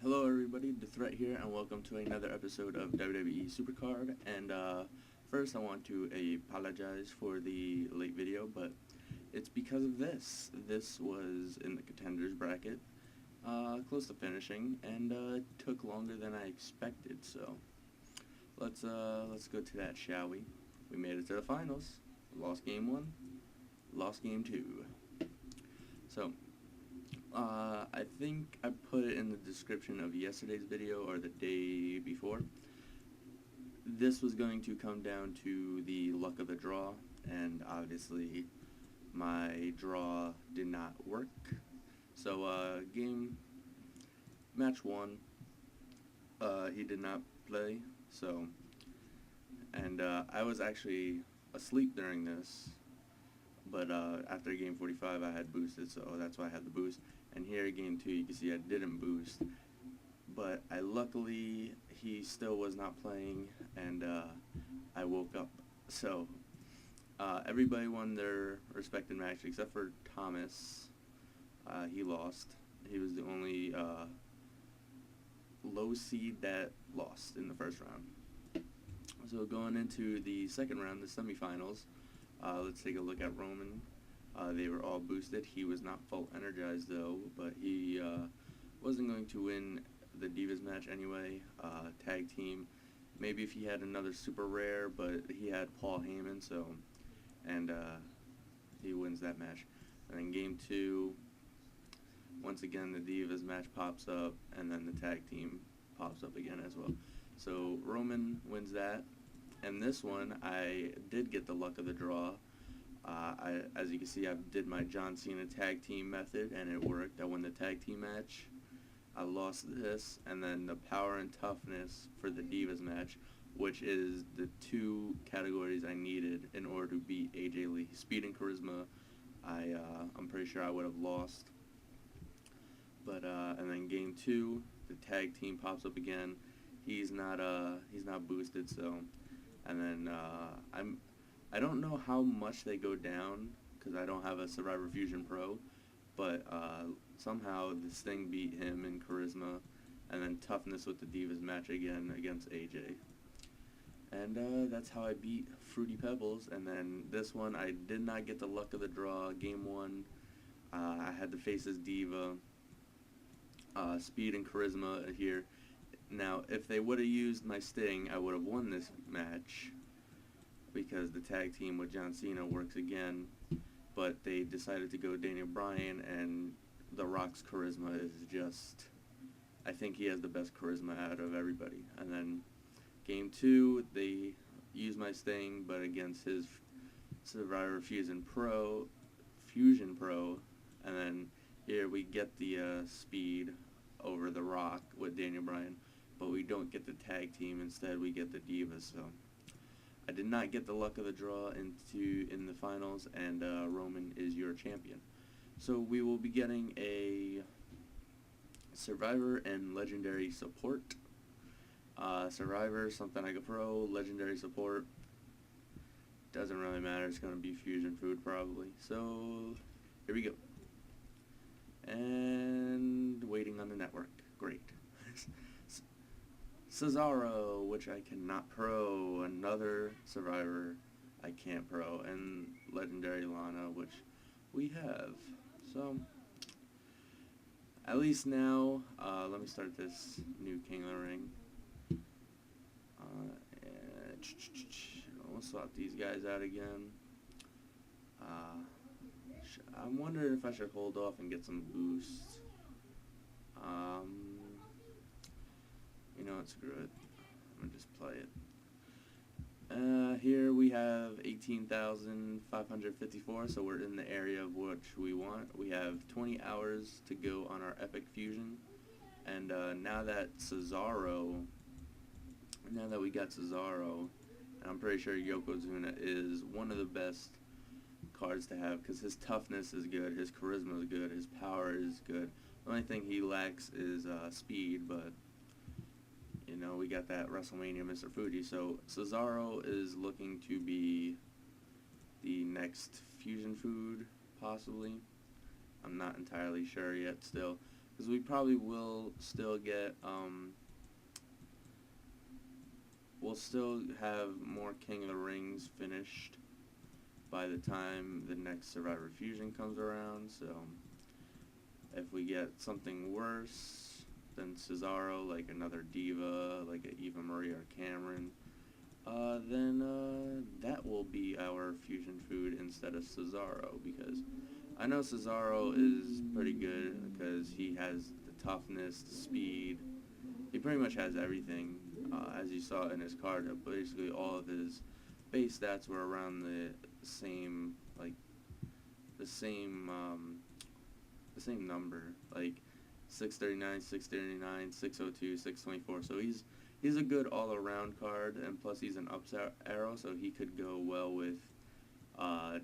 Hello everybody, The Threat here, and welcome to another episode of WWE SuperCard. And first I want to apologize for the late video, but it's because of this. This was in the contenders bracket, close to finishing, and it took longer than I expected. So let's go to that, shall we? We made it to the finals. Lost game 1, lost game 2. So I think I put it in the description of yesterday's video or the day before. This was going to come down to the luck of the draw, and obviously my draw did not work. So match 1, he did not play, so, and I was actually asleep during this, but after game 45 I had boosted, so that's why I had the boost. And here game 2 you can see I didn't boost, but luckily he still was not playing, and I woke up. So everybody won their respective match except for Thomas. He lost. He was the only low seed that lost in the first round. So going into the second round, the semifinals, let's take a look at Roman. They were all boosted. He was not full energized though, but he wasn't going to win the Divas match anyway. Tag team, maybe if he had another super rare, but he had Paul Heyman, so, and he wins that match. And then game 2, once again the Divas match pops up, and then the tag team pops up again as well. So Roman wins that, and this one I did get the luck of the draw. As you can see, I did my John Cena tag team method, and it worked. I won the tag team match. I lost this, and then the power and toughness for the Divas match, which is the 2 categories I needed in order to beat AJ Lee. Speed and charisma, I'm pretty sure I would have lost. But and then game 2, the tag team pops up again. He's not boosted, so, and then I don't know how much they go down because I don't have a Survivor Fusion Pro, but somehow this thing beat him in charisma, and then toughness with the Divas match again against AJ. And that's how I beat Fruity Pebbles. And then this one, I did not get the luck of the draw. Game 1, I had to face this Diva. Speed and charisma here. Now, if they would have used my Sting, I would have won this match, because the tag team with John Cena works again, but they decided to go Daniel Bryan, and The Rock's charisma is just, I think he has the best charisma out of everybody. And then game 2, they used my Sting, but against his Survivor Fusion Pro, and then here we get the Speed over The Rock with Daniel Bryan, but we don't get the tag team. Instead, we get the Divas. So I did not get the luck of the draw in the finals, and Roman is your champion. So we will be getting a Survivor and Legendary support. Survivor, something like a pro. Legendary support, doesn't really matter. It's going to be fusion food probably. So here we go. And waiting on the network. Great. Cesaro, which I cannot pro. Another Survivor I can't pro. And Legendary Lana, which we have. So at least now, let me start this new King of the Ring. We'll swap these guys out again. I'm wondering if I should hold off and get some boosts. You know what, screw it. I'm gonna just play it. Here we have 18,554, so we're in the area of which we want. We have 20 hours to go on our Epic Fusion, and now that we got Cesaro, and I'm pretty sure Yokozuna is one of the best cards to have, because his toughness is good, his charisma is good, his power is good. The only thing he lacks is speed, but you know, we got that WrestleMania Mr. Fuji. So Cesaro is looking to be the next fusion food, possibly. I'm not entirely sure yet still, because we probably will still get, we'll still have more King of the Rings finished by the time the next Survivor Fusion comes around, so if we get something worse than Cesaro, like another Diva, like a Eva Marie or Cameron, then that will be our fusion food instead of Cesaro, because I know Cesaro is pretty good because he has the toughness, the speed. He pretty much has everything, as you saw in his card. Basically, all of his base stats were around the same, like the same number, like 639, 639, 602, 624. So he's a good all-around card, and plus he's an up arrow, so he could go well with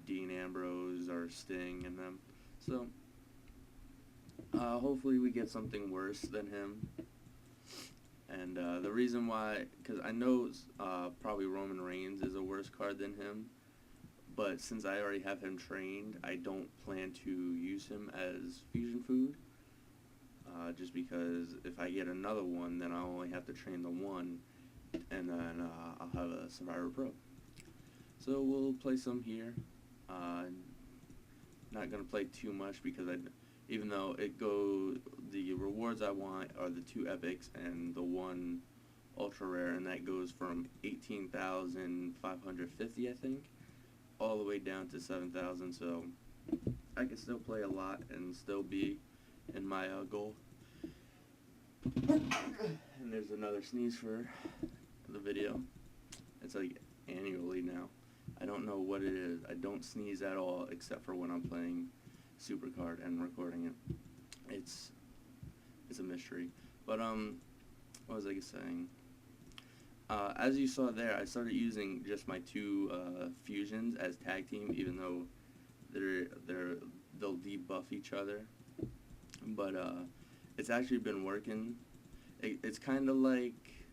Dean Ambrose or Sting and them. So hopefully we get something worse than him. And the reason why, because I know probably Roman Reigns is a worse card than him, but since I already have him trained, I don't plan to use him as fusion food. Just because if I get another one, then I'll only have to train the one, and then I'll have a Survivor Pro. So we'll play some here. Not gonna play too much because even though the rewards I want are the 2 epics and the 1 ultra rare, and that goes from 18,550, I think, all the way down to 7,000. So I can still play a lot and still be in my goal. And there's another sneeze for the video. It's like annually now. I don't know what it is. I don't sneeze at all except for when I'm playing SuperCard and recording it. It's a mystery. But what was I saying? As you saw there, I started using just my 2 fusions as tag team, even though they'll debuff each other. But it's actually been working. It's kind of like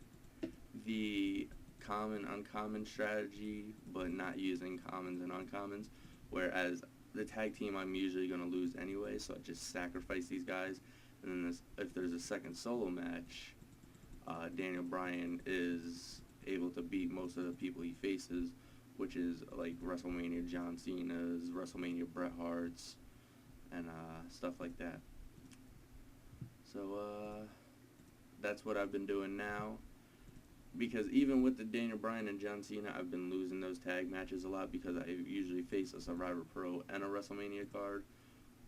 the common uncommon strategy, but not using commons and uncommons, whereas the tag team I'm usually going to lose anyway, so I just sacrifice these guys, and then if there's a second solo match, Daniel Bryan is able to beat most of the people he faces, which is like WrestleMania John Cena's, WrestleMania Bret Hart's, and stuff like that. So that's what I've been doing now, because even with the Daniel Bryan and John Cena, I've been losing those tag matches a lot because I usually face a Survivor Pro and a WrestleMania card,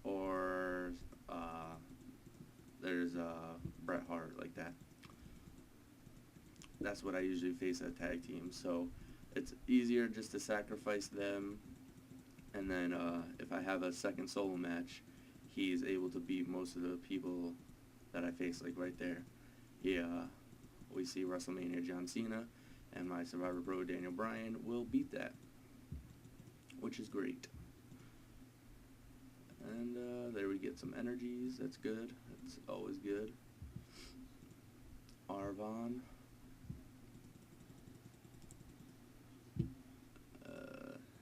or there's Bret Hart, like that. That's what I usually face at tag team, so it's easier just to sacrifice them, and then if I have a second solo match, he's able to beat most of the people that I face, like right there. We see WrestleMania John Cena, and my Survivor Pro Daniel Bryan will beat that, which is great. And there we get some energies. That's good. That's always good. Arvon.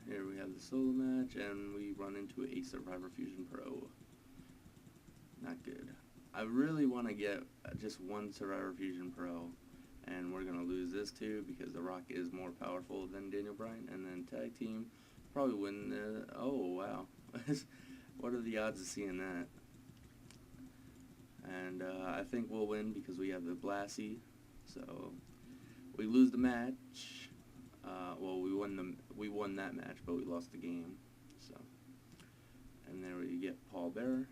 Here we have the solo match, and we run into a Survivor Fusion Pro. Not good. I really want to get just one Survivor Fusion Pro, and we're going to lose this too because The Rock is more powerful than Daniel Bryan. And then tag team, probably win the... Oh, wow. What are the odds of seeing that? And I think we'll win because we have the Blassie. So we lose the match. Well, we won that match, but we lost the game. So, and there we get Paul Bearer,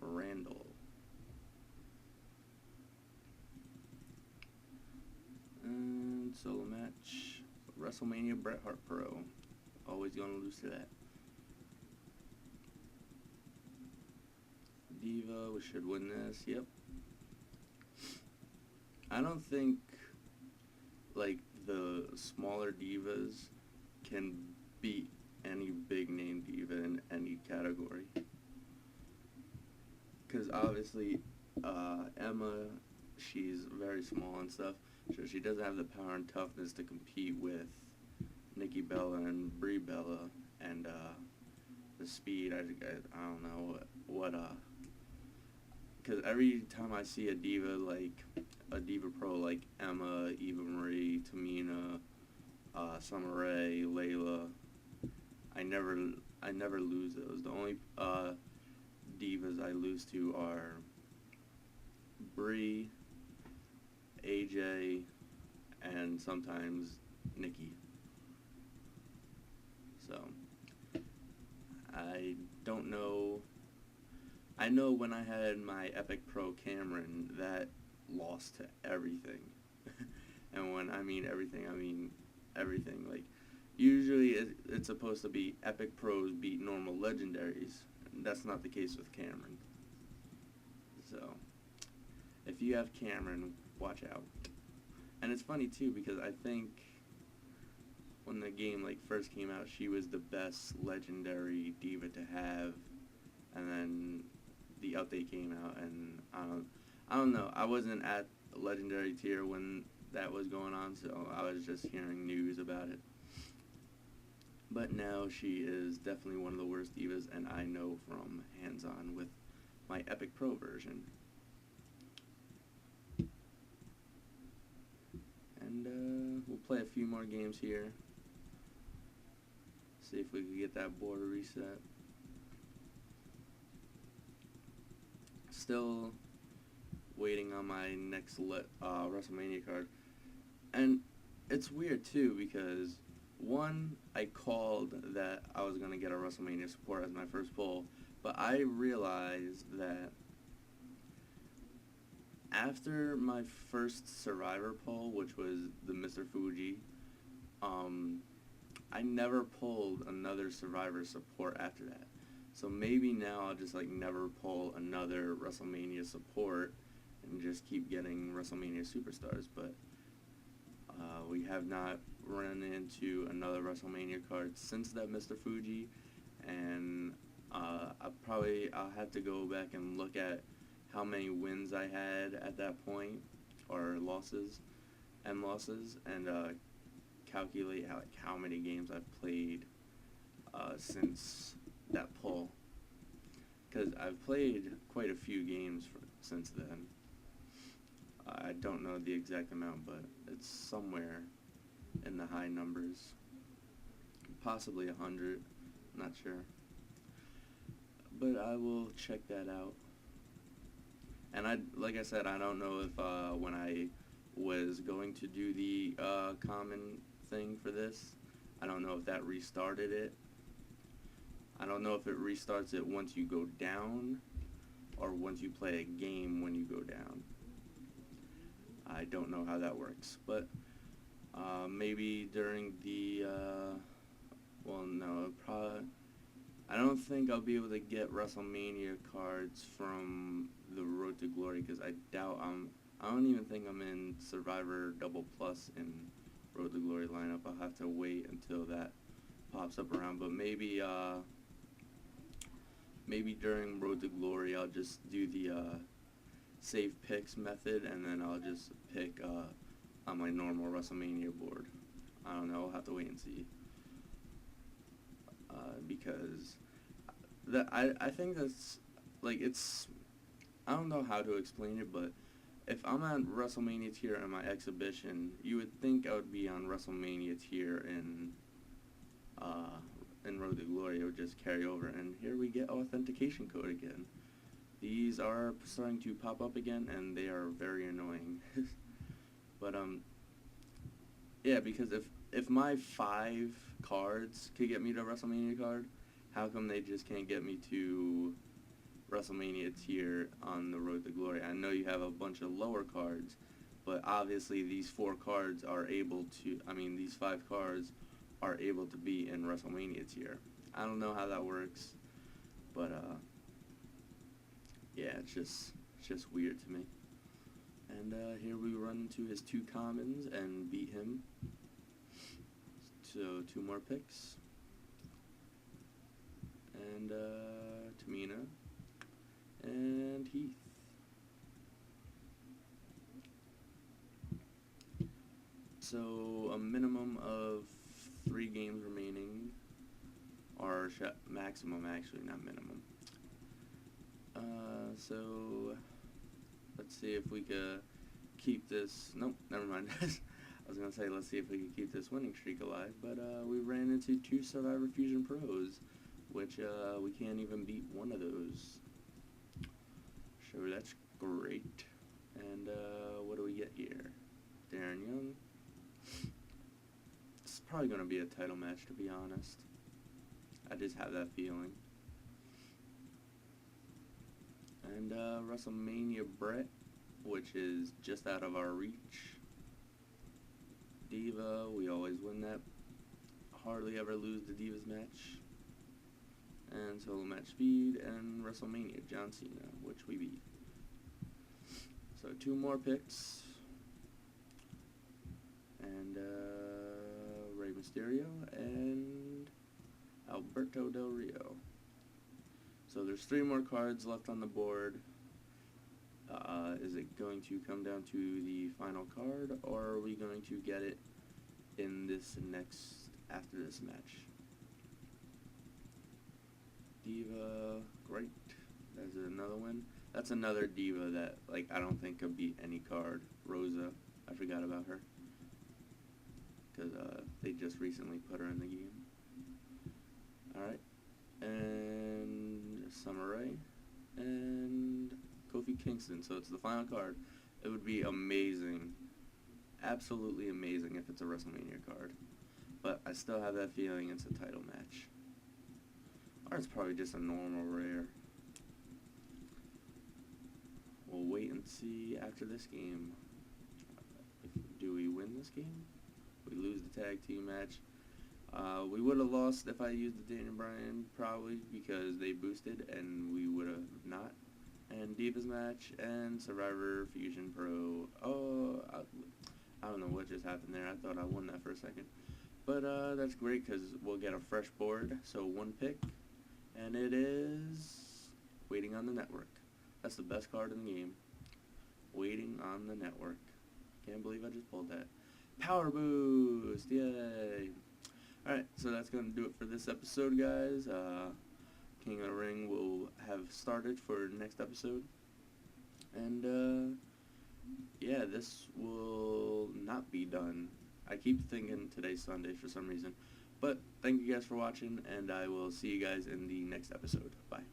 Randall, and solo match, WrestleMania Bret Hart Pro. Always gonna lose to that. Diva, we should win this. Yep. I don't think like the smaller divas can beat any big name diva in any category. Because obviously Emma, she's very small and stuff, so she doesn't have the power and toughness to compete with Nikki Bella and Brie Bella, and the speed. I don't know what because every time I see a diva like a diva pro like Emma, Eva Marie, Tamina, Summer Rae, Layla, I never lose those. The only divas I lose to are Brie, AJ, and sometimes Nikki. So I don't know. I know when I had my Epic Pro Cameron, that lost to everything. And when I mean everything, I mean everything. Like, usually it's supposed to be Epic Pros beat normal legendaries. That's not the case with Cameron. So, if you have Cameron, watch out. And it's funny too, because I think when the game like first came out, she was the best legendary diva to have, and then the update came out, and I don't know. I wasn't at legendary tier when that was going on, so I was just hearing news about it. But now she is definitely one of the worst divas, and I know from hands-on with my Epic Pro version. And we'll play a few more games here. See if we can get that border reset. Still waiting on my next WrestleMania card. And it's weird too, because one, I called that I was going to get a WrestleMania support as my first pull, but I realized that after my first Survivor pull, which was the Mr. Fuji, I never pulled another Survivor support after that. So maybe now I'll just like never pull another WrestleMania support and just keep getting WrestleMania superstars. But we have not run into another WrestleMania card since that Mr. Fuji, and I'll have to go back and look at how many wins I had at that point, or losses, and calculate how many games I've played since that pull, because I've played quite a few games since then. I don't know the exact amount, but it's somewhere in the high numbers, possibly 100, not sure, but I will check that out. And like I said, I don't know if when I was going to do the common thing for this, I don't know if that restarted it. I don't know if it restarts it once you go down, or once you play a game when you go down. I don't know how that works, but maybe during the, well, no, I don't think I'll be able to get WrestleMania cards from the Road to Glory, because I don't even think I'm in Survivor Double Plus in Road to Glory lineup. I'll have to wait until that pops up around, but maybe during Road to Glory I'll just do the save picks method, and then I'll just pick on my normal WrestleMania board. I don't know, I'll have to wait and see, because I think that's, like, it's, I don't know how to explain it, but if I'm at WrestleMania tier in my exhibition, you would think I would be on WrestleMania tier in Road to Glory. It would just carry over, and here we get authentication code again. These are starting to pop up again, and they are very annoying. But yeah, because if my 5 cards could get me to WrestleMania card, how come they just can't get me to WrestleMania tier on the Road to Glory? I know you have a bunch of lower cards, but obviously these 4 cards are able to, these 5 cards are able to be in WrestleMania tier. I don't know how that works, but yeah, it's just weird to me. And here we run into his 2 commons and beat him. So 2 more picks. And Tamina and Heath. So a minimum of 3 games remaining, or maximum, actually, not minimum. So let's see if we could keep this. Nope, never mind. I was gonna say let's see if we can keep this winning streak alive, but we ran into 2 Survivor Fusion Pros, which we can't even beat one of those. So that's great. And what do we get here? Darren Young. It's probably gonna be a title match, to be honest. I just have that feeling. And WrestleMania Brett, which is just out of our reach. Diva, we always win that. Hardly ever lose the Divas match. And solo match Speed, and WrestleMania John Cena, which we beat. So 2 more picks. And Rey Mysterio and Alberto Del Rio. So there's 3 more cards left on the board. Is it going to come down to the final card, or are we going to get it in this after this match? Diva, great. There's another one. That's another Diva that, like, I don't think could beat any card. Rosa, I forgot about her, because they just recently put her in the game. Alright, and Summer Rae, and Kofi Kingston. So it's the final card. It would be amazing, absolutely amazing, if it's a WrestleMania card. But I still have that feeling it's a title match. Or it's probably just a normal rare. We'll wait and see after this game. Do we win this game? We lose the tag team match. We would have lost if I used the Daniel Bryan, probably, because they boosted, and we would have not. And Divas match and Survivor Fusion Pro. Oh, I don't know what just happened there. I thought I won that for a second. But that's great, because we'll get a fresh board. So 1 pick, and it is Waiting on the Network. That's the best card in the game. Waiting on the Network. Can't believe I just pulled that. Power Boost! Yay! Alright, so that's going to do it for this episode, guys. King of the Ring will have started for next episode. And, yeah, this will not be done. I keep thinking today's Sunday for some reason. But thank you guys for watching, and I will see you guys in the next episode. Bye.